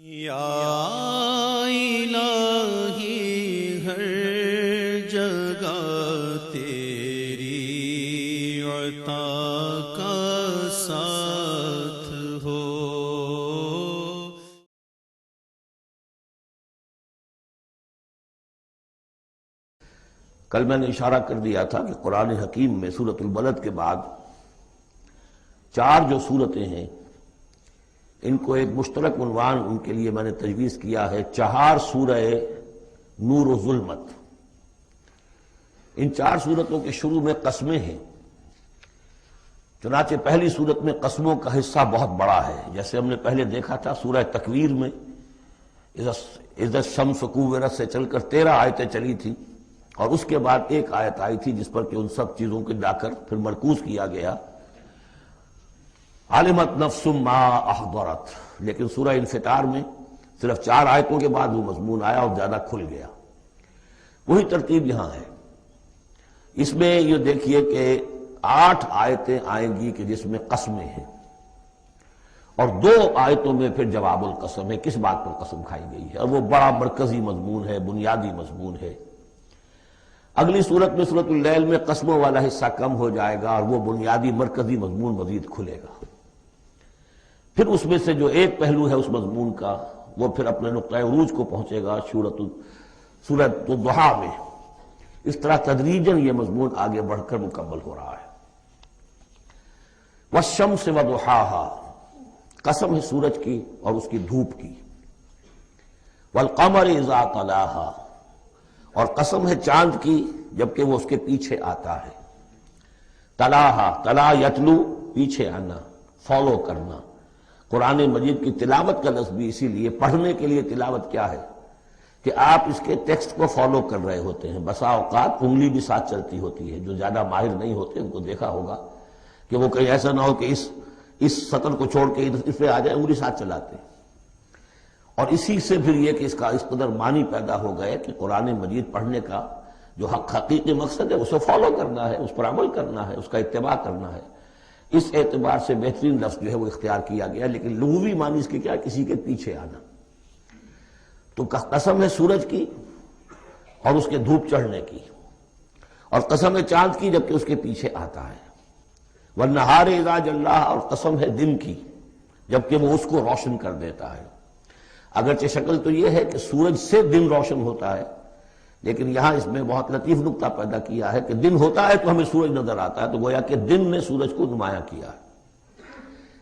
یا الہی ہر جگہ تیری عطا کا ساتھ ہو۔ کل میں نے اشارہ کر دیا تھا کہ قرآن حکیم میں سورۃ البلد کے بعد 4 جو سورتیں ہیں ان کو ایک مشترک عنوان ان کے لیے میں نے تجویز کیا ہے 4 سورہ نور و ظلمت۔ ان 4 سورتوں کے شروع میں قسمیں ہیں، چنانچہ پہلی سورت میں قسموں کا حصہ بہت بڑا ہے، جیسے ہم نے پہلے دیکھا تھا سورہ تکویر میں اذا الشمس کورت سے چل کر 13 آیتیں چلی تھی، اور اس کے بعد ایک آیت آئی تھی جس پر کہ ان سب چیزوں کو جا کر پھر مرکوز کیا گیا، علمت نفس ما احضرت۔ لیکن سورہ انفطار میں صرف 4 آیتوں کے بعد وہ مضمون آیا اور زیادہ کھل گیا۔ وہی ترتیب یہاں ہے۔ اس میں یہ دیکھیے کہ 8 آیتیں آئیں گی کہ جس میں قسمیں ہیں، اور 2 آیتوں میں پھر جواب القسم ہے، کس بات پر قسم کھائی گئی ہے، اور وہ بڑا مرکزی مضمون ہے، بنیادی مضمون ہے۔ اگلی صورت میں سورۃ اللیل میں قسموں والا حصہ کم ہو جائے گا اور وہ بنیادی مرکزی مضمون مزید کھلے گا۔ پھر اس میں سے جو ایک پہلو ہے اس مضمون کا وہ پھر اپنے نقطۂ عروج کو پہنچے گا سورۃ الضحیٰ میں۔ اس طرح تدریجاً یہ مضمون آگے بڑھ کر مکمل ہو رہا ہے۔ والشمس وضحاها، قسم ہے سورج کی اور اس کی دھوپ کی۔ والقمر اذا تلاها، اور قسم ہے چاند کی جبکہ وہ اس کے پیچھے آتا ہے۔ تلاہا، تلا یتلو، پیچھے آنا، فالو کرنا۔ قرآن مجید کی تلاوت کا لفظ بھی اسی لیے، پڑھنے کے لیے تلاوت کیا ہے کہ آپ اس کے ٹیکسٹ کو فالو کر رہے ہوتے ہیں۔ بسا اوقات انگلی بھی ساتھ چلتی ہوتی ہے، جو زیادہ ماہر نہیں ہوتے ان کو دیکھا ہوگا کہ وہ کہیں ایسا نہ ہو کہ اس سطر کو چھوڑ کے اس پہ آ جائے، انگلی ساتھ چلاتے ہیں۔ اور اسی سے پھر یہ کہ اس کا اس قدر معنی پیدا ہو گئے کہ قرآن مجید پڑھنے کا جو حقیقی مقصد ہے اسے فالو کرنا ہے، اس پر عمل کرنا ہے، اس کا اتباع کرنا ہے۔ اس اعتبار سے بہترین لفظ جو ہے وہ اختیار کیا گیا، لیکن لغوی معنی اس کی کیا ہے؟ کسی کے پیچھے آنا۔ تو قسم ہے سورج کی اور اس کے دھوپ چڑھنے کی، اور قسم ہے چاند کی جبکہ اس کے پیچھے آتا ہے۔ والنہار اذا جلاھا، اور قسم ہے دن کی جبکہ وہ اس کو روشن کر دیتا ہے۔ اگرچہ شکل تو یہ ہے کہ سورج سے دن روشن ہوتا ہے، لیکن یہاں اس میں بہت لطیف نکتہ پیدا کیا ہے کہ دن ہوتا ہے تو ہمیں سورج نظر آتا ہے، تو گویا کہ دن نے سورج کو نمایاں کیا ہے۔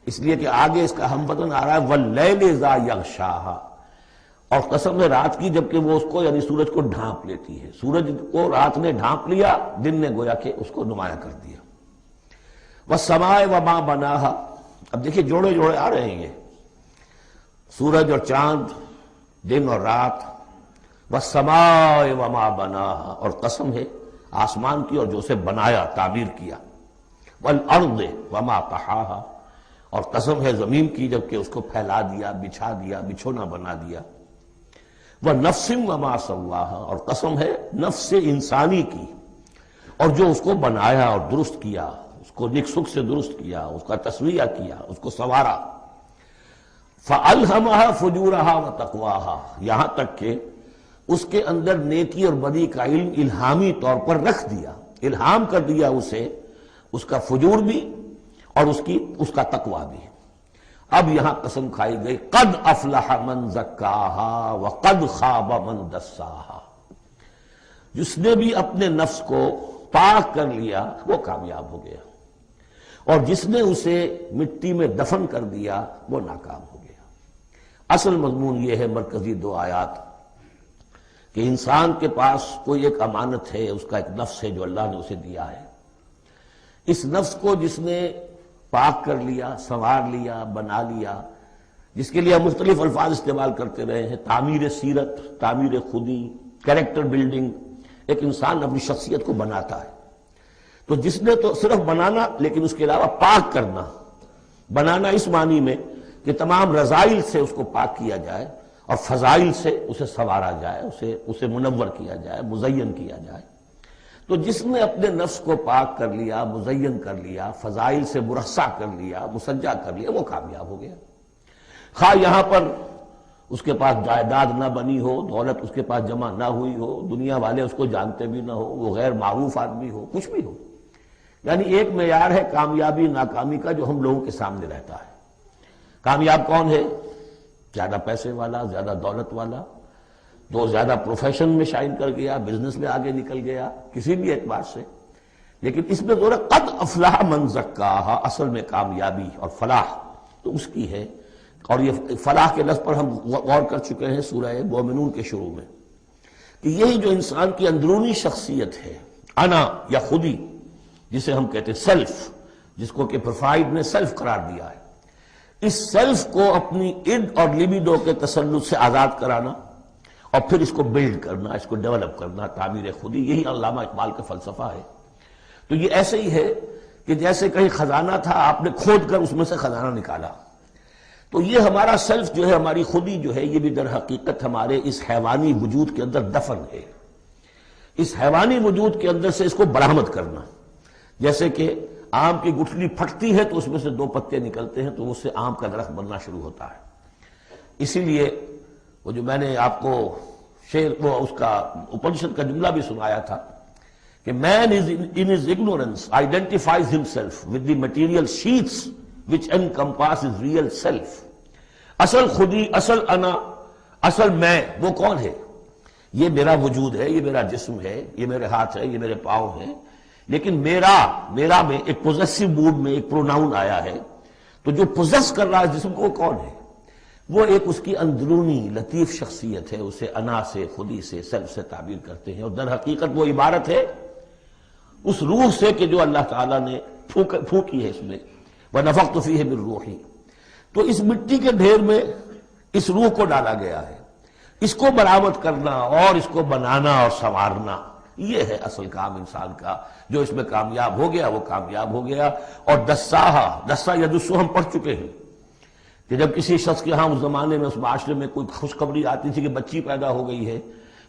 اس لیے کہ آگے اس کا ہم بدن آ رہا ہے واللیل اذا یغشاھا، اور قسم ہے رات کی جبکہ وہ اس کو یعنی سورج کو ڈھانپ لیتی ہے۔ سورج کو رات نے ڈھانپ لیا، دن نے گویا کہ اس کو نمایاں کر دیا۔ والسماء وما بناھا، اب دیکھیے جوڑے جوڑے آ رہے ہیں یہ، سورج اور چاند، دن اور رات۔ والسماء وما بناھا، اور قسم ہے آسمان کی اور جو اسے بنایا، تعمیر کیا۔ والارض وما طحاھا، اور قسم ہے زمین کی جبکہ اس کو پھیلا دیا، بچھا دیا، بچھونا بنا دیا۔ والنفس وما سواھا، اور قسم ہے نفس انسانی کی اور جو اس کو بنایا اور درست کیا، اس کو نک سک سے درست کیا، اس کا تسویہ کیا، اس کو سنوارا۔ فَأَلْهَمَهَا فُجُورَهَا وَتَقْوَاهَا، یہاں تک کہ اس کے اندر نیکی اور بدی کا علم الہامی طور پر رکھ دیا، الہام کر دیا اسے، اس کا فجور بھی اور اس کا تقویٰ بھی۔ اب یہاں قسم کھائی گئی قد افلح من زکاھا وقد خاب من دساھا، جس نے بھی اپنے نفس کو پاک کر لیا وہ کامیاب ہو گیا، اور جس نے اسے مٹی میں دفن کر دیا وہ ناکام ہو گیا۔ اصل مضمون یہ ہے مرکزی 2 آیات کہ انسان کے پاس کوئی ایک امانت ہے، اس کا ایک نفس ہے جو اللہ نے اسے دیا ہے۔ اس نفس کو جس نے پاک کر لیا، سنوار لیا، بنا لیا، جس کے لیے ہم مختلف الفاظ استعمال کرتے رہے ہیں، تعمیر سیرت، تعمیر خودی، کریکٹر بلڈنگ، ایک انسان اپنی شخصیت کو بناتا ہے۔ تو جس نے تو صرف بنانا، لیکن اس کے علاوہ پاک کرنا، بنانا اس معنی میں کہ تمام رذائل سے اس کو پاک کیا جائے اور فضائل سے اسے سنوارا جائے، اسے منور کیا جائے، مزین کیا جائے۔ تو جس نے اپنے نفس کو پاک کر لیا، مزین کر لیا، فضائل سے مرصع کر لیا، مسجع کر لیا، وہ کامیاب ہو گیا۔ خواہ یہاں پر اس کے پاس جائیداد نہ بنی ہو، دولت اس کے پاس جمع نہ ہوئی ہو، دنیا والے اس کو جانتے بھی نہ ہو، وہ غیر معروف آدمی ہو، کچھ بھی ہو، یعنی ایک معیار ہے کامیابی ناکامی کا جو ہم لوگوں کے سامنے رہتا ہے۔ کامیاب کون ہے؟ زیادہ پیسے والا، زیادہ دولت والا، جو زیادہ پروفیشن میں شائن کر گیا، بزنس میں آگے نکل گیا، کسی بھی اعتبار سے۔ لیکن اس میں ذرا قد افلح من زکاہا، اصل میں کامیابی اور فلاح تو اس کی ہے۔ اور یہ فلاح کے لفظ پر ہم غور کر چکے ہیں سورہ مومنون کے شروع میں، کہ یہی جو انسان کی اندرونی شخصیت ہے، انا یا خودی جسے ہم کہتے ہیں سیلف، جس کو کہ پروفائڈ نے سیلف قرار دیا ہے، اس سیلف کو اپنی اڈ اور لیبیڈو کے تسلط سے آزاد کرانا اور پھر اس کو بلڈ کرنا، اس کو ڈیولپ کرنا، تعمیر خودی، یہی علامہ اقبال کا فلسفہ ہے۔ تو یہ ایسے ہی ہے کہ جیسے کہیں خزانہ تھا، آپ نے کھود کر اس میں سے خزانہ نکالا، تو یہ ہمارا سیلف جو ہے، ہماری خودی جو ہے، یہ بھی در حقیقت ہمارے اس حیوانی وجود کے اندر دفن ہے۔ اس حیوانی وجود کے اندر سے اس کو برآمد کرنا، جیسے کہ آم کی گٹھلی پھٹتی ہے تو اس میں سے 2 پتے نکلتے ہیں تو اس سے آم کا درخت بننا شروع ہوتا ہے۔ اسی لیے وہ جو میں نے آپ کو وہ اس کا اپنشد کا جملہ بھی سنایا تھا کہ man is in his ignorance identifies himself with the material sheets which encompass his real self۔ اصل خودی، اصل انا، اصل میں وہ کون ہے؟ یہ میرا وجود ہے، یہ میرا جسم ہے، یہ میرے ہاتھ ہے، یہ میرے پاؤں ہیں، لیکن میرا میں ایک پوزیسو موڈ میں ایک پروناؤن آیا ہے، تو جو پوزیس کر رہا ہے جسم کو وہ کون ہے؟ وہ ایک اس کی اندرونی لطیف شخصیت ہے، اسے انا سے، خودی سے، سیلف سے تعبیر کرتے ہیں، اور در حقیقت وہ عبارت ہے اس روح سے کہ جو اللہ تعالیٰ نے پھونکی ہے اس میں، وَنَفَخْتُ فِيهِ مِن رُوحِي۔ تو اس مٹی کے ڈھیر میں اس روح کو ڈالا گیا ہے، اس کو برآمد کرنا اور اس کو بنانا اور سنوارنا، یہ ہے اصل کام انسان کا۔ جو اس میں کامیاب ہو گیا وہ کامیاب ہو گیا۔ اور دسا یدسو ہم پڑھ چکے ہیں کہ جب کسی شخص کے ہاں اس زمانے میں، اس معاشرے میں کوئی خوشخبری آتی تھی کہ بچی پیدا ہو گئی ہے،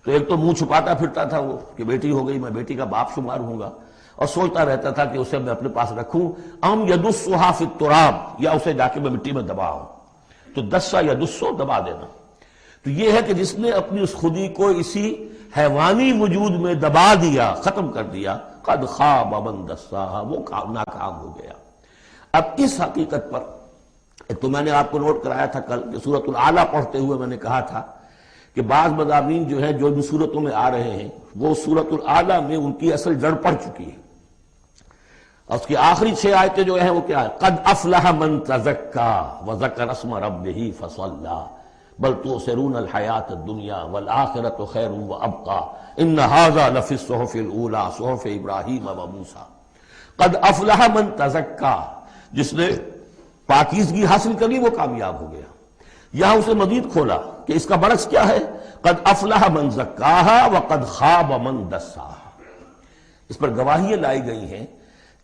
تو ایک تو منہ چھپاتا پھرتا تھا وہ کہ بیٹی ہو گئی، میں بیٹی کا باپ شمار ہوں گا، اور سوچتا رہتا تھا کہ اسے میں اپنے پاس رکھوں، ام یدسھا فی التراب، یا اسے جا کے میں مٹی میں دباؤں۔ تو دسا یدسو، دبا دینا۔ تو یہ ہے کہ جس نے اپنی اس خودی کو اسی حیوانی وجود میں دبا دیا، ختم کر دیا، قد خاب من دساہا، وہ ناکام ہو گیا۔ اب اس حقیقت پر ایک تو میں نے آپ کو نوٹ کرایا تھا کل کہ سورۃ الاعلیٰ پڑھتے ہوئے میں نے کہا تھا کہ بعض مضامین جو ہیں جو ان سورتوں میں آ رہے ہیں وہ سورۃ الاعلیٰ میں ان کی اصل جڑ پڑ چکی ہے، اور اس کی آخری 6 آیتیں جو ہیں وہ کیا ہے؟ قد افلح من تزکا وذکر اسم ربہ فصلی بل تؤثرون الحیاۃ الدنیا والآخرۃ خیر وابقی ان ھذا لفی الصحف الاولی صحف ابراہیم وموسیٰ۔ قد افلح من تزکا، جس نے پاکیزگی حاصل کر لی وہ کامیاب ہو گیا۔ یہاں اسے مزید کھولا کہ اس کا برعکس کیا ہے؟ قد افلح من زکاہا وقد خاب من دساہا۔ اس پر گواہیاں لائی گئی ہیں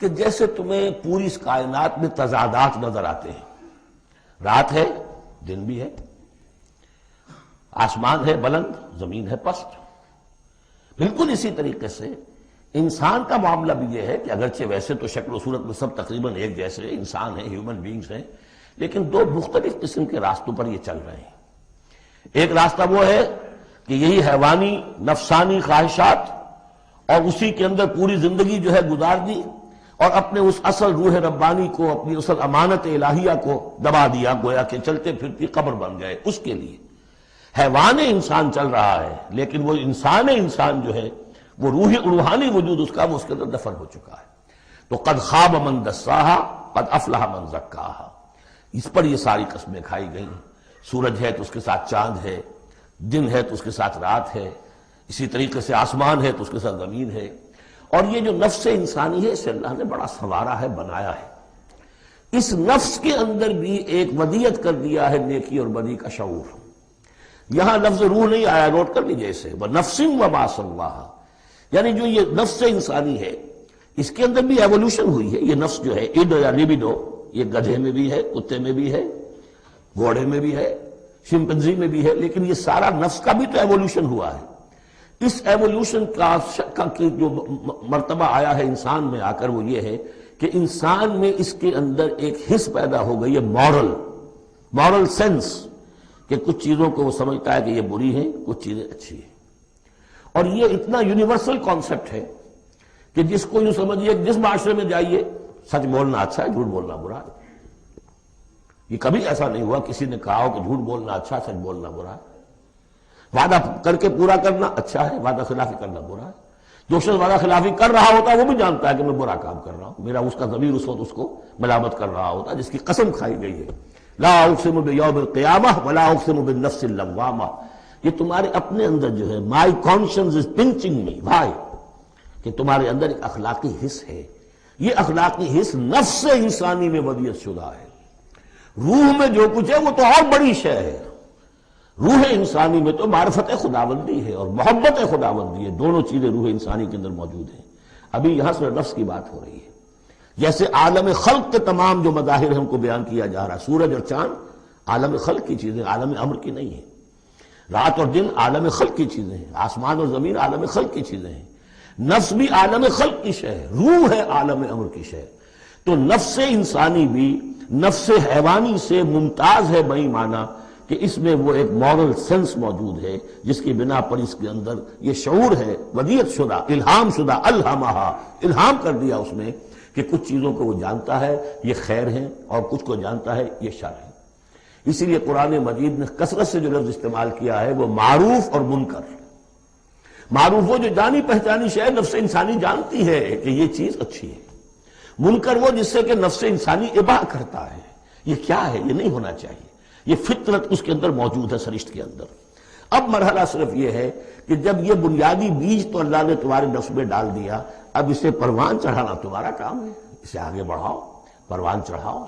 کہ جیسے تمہیں پوری اس کائنات میں تضادات نظر آتے ہیں، رات ہے، دن بھی ہے، آسمان ہے بلند، زمین ہے پست، بالکل اسی طریقے سے انسان کا معاملہ بھی یہ ہے کہ اگرچہ ویسے تو شکل و صورت میں سب تقریباً ایک جیسے انسان ہیں، ہیومن بینگز ہیں، لیکن 2 مختلف قسم کے راستوں پر یہ چل رہے ہیں۔ ایک راستہ وہ ہے کہ یہی حیوانی نفسانی خواہشات اور اسی کے اندر پوری زندگی جو ہے گزار دی، اور اپنے اس اصل روح ربانی کو، اپنی اصل امانت الہیہ کو دبا دیا، گویا کہ چلتے پھرتی قبر بن گئے۔ اس کے لیے حیوان انسان چل رہا ہے، لیکن وہ انسان جو ہے وہ روحانی وجود اس کا، وہ اس کے اندر دفن ہو چکا ہے۔ تو قد خواب من دساہا قد افلح من زکاہا، اس پر یہ ساری قسمیں کھائی گئیں۔ سورج ہے تو اس کے ساتھ چاند ہے، دن ہے تو اس کے ساتھ رات ہے، اسی طریقے سے آسمان ہے تو اس کے ساتھ زمین ہے۔ اور یہ جو نفس انسانی ہے اسے اللہ نے بڑا سنوارا ہے، بنایا ہے۔ اس نفس کے اندر بھی ایک ودیت کر دیا ہے نیکی اور بدی کا شعور۔ یہاں لفظ روح نہیں آیا، نوٹ کر لیجئے اسے، وَنَفْسٍ وَمَا سَوَّاهَا، یعنی جو یہ نفس انسانی ہے اس کے اندر بھی ایوولوشن ہوئی ہے۔ یہ نفس جو ہے اڈ یا لیبیڈو، یہ گدھے میں بھی ہے، کتے میں بھی ہے، گھوڑے میں بھی ہے، شمپنزی میں بھی ہے، لیکن یہ سارا نفس کا بھی تو ایوولوشن ہوا ہے۔ اس ایوولوشن کا جو مرتبہ آیا ہے انسان میں آ کر وہ یہ ہے کہ انسان میں اس کے اندر ایک حس پیدا ہو گئی ہے، مورل سینس، کہ کچھ چیزوں کو وہ سمجھتا ہے کہ یہ بری ہیں، کچھ چیزیں اچھی ہیں۔ اور یہ اتنا یونیورسل کانسیپٹ ہے کہ جس کو یوں سمجھیے جس معاشرے میں جائیے سچ بولنا اچھا ہے، جھوٹ بولنا برا ہے۔ یہ کبھی ایسا نہیں ہوا کسی نے کہا ہو کہ جھوٹ بولنا اچھا ہے، سچ بولنا برا ہے۔ وعدہ کر کے پورا کرنا اچھا ہے، وعدہ خلافی کرنا برا ہے۔ جو شخص وعدہ خلافی کر رہا ہوتا ہے وہ بھی جانتا ہے کہ میں برا کام کر رہا ہوں، میرا اس کا ضمیر اس وقت اس کو ملامت کر رہا ہوتا ہے، جس کی قسم کھائی گئی ہے۔ لا اقسم بیوم القیامہ ولا اقسم بالنفس اللوامہ، یہ تمہارے اپنے اندر جو ہے مائی کانشنس از پنچنگ می بھائی، کہ تمہارے اندر ایک اخلاقی حص ہے، یہ اخلاقی حص نفس انسانی میں ودیت شدہ ہے۔ روح میں جو کچھ ہے وہ تو اور بڑی شے ہے، روح انسانی میں تو معرفت خداوندی ہے اور محبت خداوندی ہے، دونوں چیزیں روح انسانی کے اندر موجود ہیں۔ ابھی یہاں سے نفس کی بات ہو رہی ہے، جیسے عالم خلق کے تمام جو مظاہر ہیں ان کو بیان کیا جا رہا ہے۔ سورج اور چاند عالم خلق کی چیزیں، عالم امر کی نہیں ہیں۔ رات اور دن عالم خلق کی چیزیں ہیں، آسمان اور زمین عالم خلق کی چیزیں ہیں۔ نفس بھی عالم خلق کی شے ہے، روح ہے عالم امر کی شے۔ تو نفس انسانی بھی نفس حیوانی سے ممتاز ہے بئی معنی کہ اس میں وہ ایک مورل سینس موجود ہے جس کی بنا پر اس کے اندر یہ شعور ہے ودیت شدہ، الہام شدہ، الہمہا، الہام کر دیا اس میں کہ کچھ چیزوں کو وہ جانتا ہے یہ خیر ہیں اور کچھ کو جانتا ہے یہ شر ہے۔ اسی لیے قرآن مجید نے کثرت سے جو لفظ استعمال کیا ہے وہ معروف اور منکر۔ معروف وہ جو جانی پہچانی شے نفس انسانی جانتی ہے کہ یہ چیز اچھی ہے، منکر وہ جس سے کہ نفس انسانی اباح کرتا ہے یہ کیا ہے، یہ نہیں ہونا چاہیے، یہ فطرت اس کے اندر موجود ہے، سرشت کے اندر۔ اب مرحلہ صرف یہ ہے کہ جب یہ بنیادی بیج تو اللہ نے تمہارے نفس میں ڈال دیا، اب اسے پروان چڑھانا تمہارا کام ہے، اسے آگے بڑھاؤ، پروان چڑھاؤ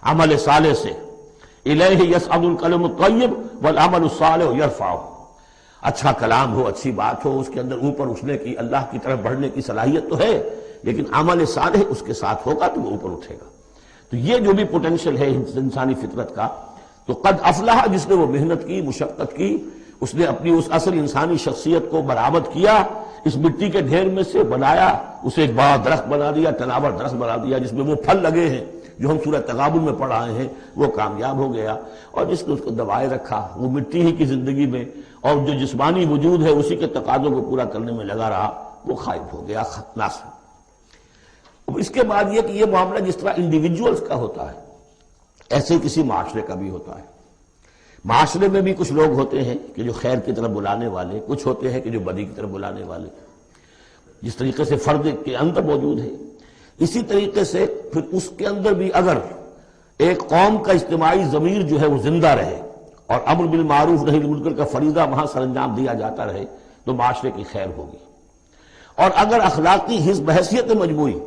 عمل صالح سے۔ الیہ یصعد الکلم الطیب والعمل الصالح یرفعہ، اچھا کلام ہو، اچھی بات ہو، اس کے اندر اوپر اٹھنے کی، اللہ کی طرف بڑھنے کی صلاحیت تو ہے، لیکن عمل صالح اس کے ساتھ ہوگا تو وہ اوپر اٹھے گا۔ تو یہ جو بھی پوٹینشل ہے انسانی فطرت کا، تو قد افلح جس نے وہ محنت کی، مشقت کی، اس نے اپنی اس اصل انسانی شخصیت کو برآمد کیا، اس مٹی کے ڈھیر میں سے بنایا، اسے ایک بڑا درخت بنا دیا، تناور درخت بنا دیا جس میں وہ پھل لگے ہیں جو ہم سورہ تغابن میں پڑھ رہے ہیں، وہ کامیاب ہو گیا۔ اور جس نے اس کو دبائے رکھا وہ مٹی ہی کی زندگی میں، اور جو جسمانی وجود ہے اسی کے تقاضوں کو پورا کرنے میں لگا رہا، وہ غائب ہو گیا، ناس۔ اس کے بعد یہ کہ یہ معاملہ جس طرح انڈیویجولز کا ہوتا ہے ایسے ہی کسی معاشرے کا بھی ہوتا ہے۔ معاشرے میں بھی کچھ لوگ ہوتے ہیں کہ جو خیر کی طرف بلانے والے، کچھ ہوتے ہیں کہ جو بدی کی طرف بلانے والے، جس طریقے سے فرد کے اندر موجود ہے اسی طریقے سے پھر اس کے اندر بھی اگر ایک قوم کا اجتماعی ضمیر جو ہے وہ زندہ رہے اور امر بالمعروف نہی عن المنکر کا فریضہ وہاں سر انجام دیا جاتا رہے تو معاشرے کی خیر ہوگی۔ اور اگر اخلاقی حزب بحیثیت مجموعی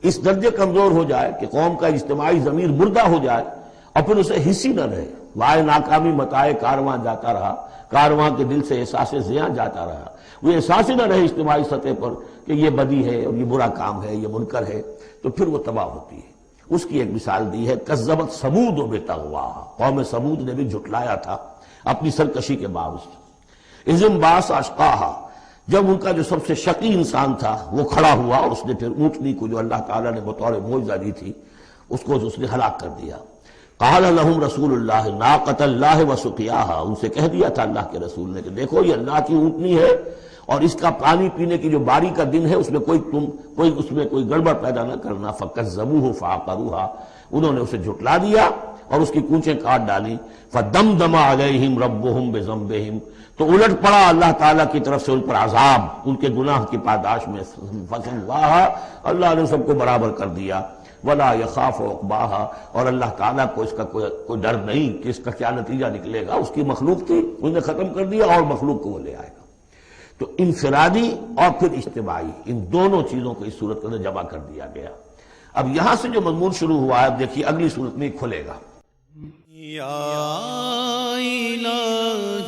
اس درجے کمزور ہو جائے کہ قوم کا اجتماعی ضمیر مردہ ہو جائے اور پھر اسے حصی نہ رہے، وائے ناکامی متائے کارواں جاتا رہا، کارواں کے دل سے احساس زیاں جاتا رہا، وہ احساس ہی نہ رہے اجتماعی سطح پر کہ یہ بدی ہے اور یہ برا کام ہے، یہ منکر ہے، تو پھر وہ تباہ ہوتی ہے۔ اس کی ایک مثال دی ہے، کذبت ثمود بتغواہا، قوم ثمود نے بھی جھٹلایا تھا اپنی سرکشی کے باوجود۔ اذ انبعث اشقاہا، جب ان کا جو سب سے شقی انسان تھا وہ کھڑا ہوا اور اس نے پھر اونٹنی کو جو اللہ تعالیٰ نے بطور معجزہ دی تھی اس نے ہلاک کر دیا۔ قال لهم رسول اللہ ناقۃ اللہ وسقیاہا، ان سے کہہ دیا تھا اللہ کے رسول نے کہ دیکھو یہ اللہ کی اونٹنی ہے اور اس کا پانی پینے کی جو باری کا دن ہے اس میں کوئی گڑبڑ پیدا نہ کرنا۔ فکذبوہ فعقروہا، انہوں نے اسے جھٹلا دیا اور اس کی کونچیں کاٹ ڈالی۔ فدمدم علیہم ربہم بذنبہم، تو الٹ پڑا اللہ تعالیٰ کی طرف سے ان پر عذاب ان کے گناہ کی پاداش میں، فسواہا، اللہ نے سب کو برابر کر دیا۔ ولا یخاف عقباہا، اور اللہ تعالیٰ کو اس کا کوئی ڈر نہیں کہ اس کا کیا نتیجہ نکلے گا، اس کی مخلوق تھی انہوں نے ختم کر دیا اور مخلوق کو وہ لے آئے گا۔ تو انفرادی اور پھر اجتماعی ان دونوں چیزوں کو اس صورت کے اندر جمع کر دیا گیا۔ اب یہاں سے جو مضمون شروع ہوا ہے اب دیکھیے اگلی صورت میں کھلے گا۔ یا الہی